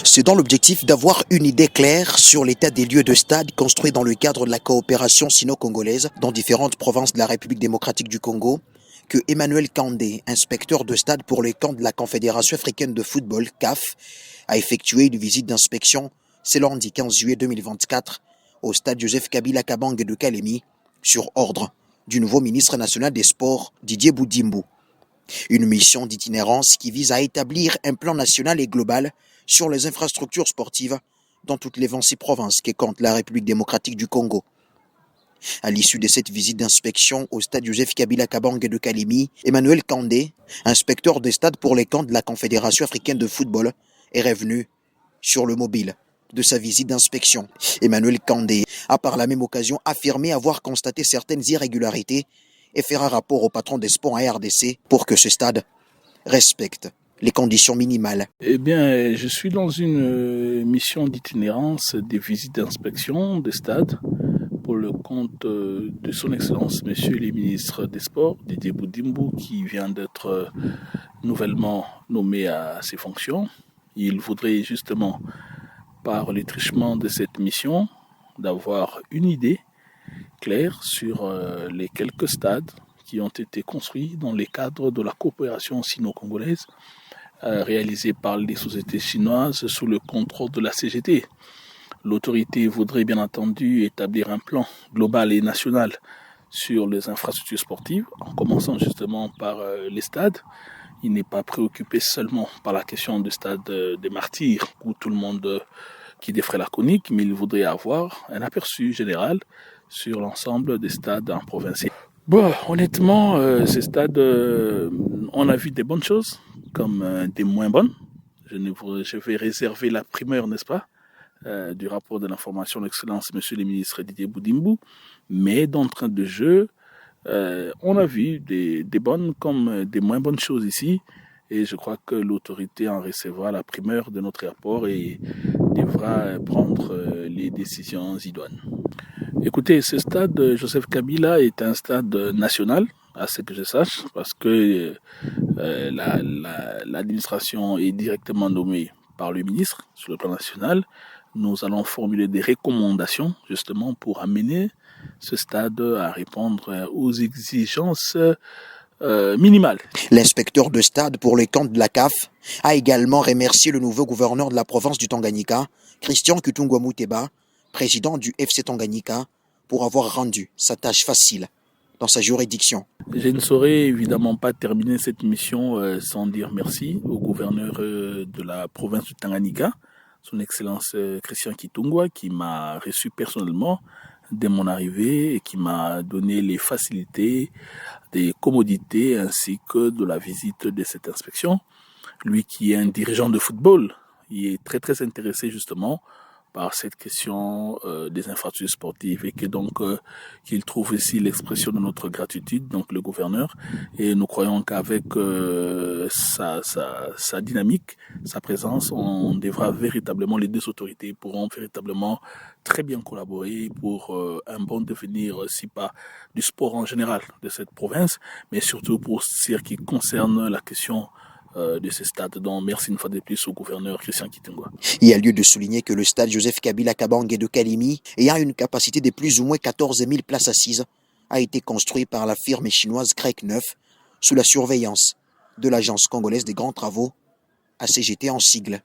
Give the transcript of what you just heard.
C'est dans l'objectif d'avoir une idée claire sur l'état des lieux de stade construits dans le cadre de la coopération sino-congolaise dans différentes provinces de la République démocratique du Congo que Emmanuel Kandé, inspecteur de stade pour les camps de la Confédération africaine de football, CAF, a effectué une visite d'inspection ce lundi 15 juillet 2024 au stade Joseph Kabila Kabange de Kalemi sur ordre du nouveau ministre national des Sports Didier Boudimbu. Une mission d'itinérance qui vise à établir un plan national et global sur les infrastructures sportives dans toutes les 26 provinces que compte la République démocratique du Congo. À l'issue de cette visite d'inspection au stade Joseph Kabila Kabange de Kalemi, Emmanuel Kandé, inspecteur des stades pour les camps de la Confédération africaine de football, est revenu sur le mobile de sa visite d'inspection. Emmanuel Kandé a par la même occasion affirmé avoir constaté certaines irrégularités et fera rapport au patron des sports à RDC pour que ce stade respecte les conditions minimales. Eh bien, je suis dans une mission d'itinérance des visites d'inspection des stades pour le compte de son Excellence, Monsieur le ministre des Sports, Didier Boudimbu, qui vient d'être nouvellement nommé à ses fonctions. Il voudrait justement, par le truchement de cette mission, d'avoir une idée claire sur les quelques stades qui ont été construits dans les cadres de la coopération sino-congolaise réalisée par les sociétés chinoises sous le contrôle de la CGT. L'autorité voudrait bien entendu établir un plan global et national sur les infrastructures sportives, en commençant justement par les stades. Il n'est pas préoccupé seulement par la question du stade des Martyrs, où tout le monde qui défrait la chronique, mais il voudrait avoir un aperçu général sur l'ensemble des stades en province. Bon, honnêtement, ces stades, on a vu des bonnes choses, comme des moins bonnes. Je vais réserver la primeur, n'est-ce pas, du rapport de l'information d'Excellence, Monsieur le ministre Didier Boudimbu. Mais d'entrée de jeu, on a vu des bonnes comme des moins bonnes choses ici. Et je crois que l'autorité en recevra la primeur de notre rapport et devra prendre les décisions idoines. Écoutez, ce stade Joseph Kabila est un stade national, à ce que je sache, parce que l'administration est directement nommée par le ministre sur le plan national. Nous allons formuler des recommandations justement pour amener ce stade à répondre aux exigences minimales. L'inspecteur de stade pour les camps de la CAF a également remercié le nouveau gouverneur de la province du Tanganyika, Christian Kutungwa Muteba, président du FC Tanganyika, pour avoir rendu sa tâche facile dans sa juridiction. Je ne saurais évidemment pas terminer cette mission sans dire merci au gouverneur de la province du Tanganyika, son Excellence Christian Kitungwa, qui m'a reçu personnellement dès mon arrivée et qui m'a donné les facilités, des commodités ainsi que de la visite de cette inspection. Lui qui est un dirigeant de football, il est très très intéressé justement par cette question des infrastructures sportives et que donc qu'il trouve ici l'expression de notre gratitude, donc le gouverneur. Et nous croyons qu'avec sa dynamique, sa présence, on devra véritablement, les deux autorités pourront véritablement très bien collaborer pour un bon devenir, si pas du sport en général de cette province, mais surtout pour ce qui concerne la question de ces stades. Donc, merci une fois de plus au gouverneur Christian Kitungwa. Il y a lieu de souligner que le stade Joseph Kabila Kabange de Kalemi, ayant une capacité de plus ou moins 14 000 places assises, a été construit par la firme chinoise Grec 9 sous la surveillance de l'Agence congolaise des grands travaux, ACGT en sigle.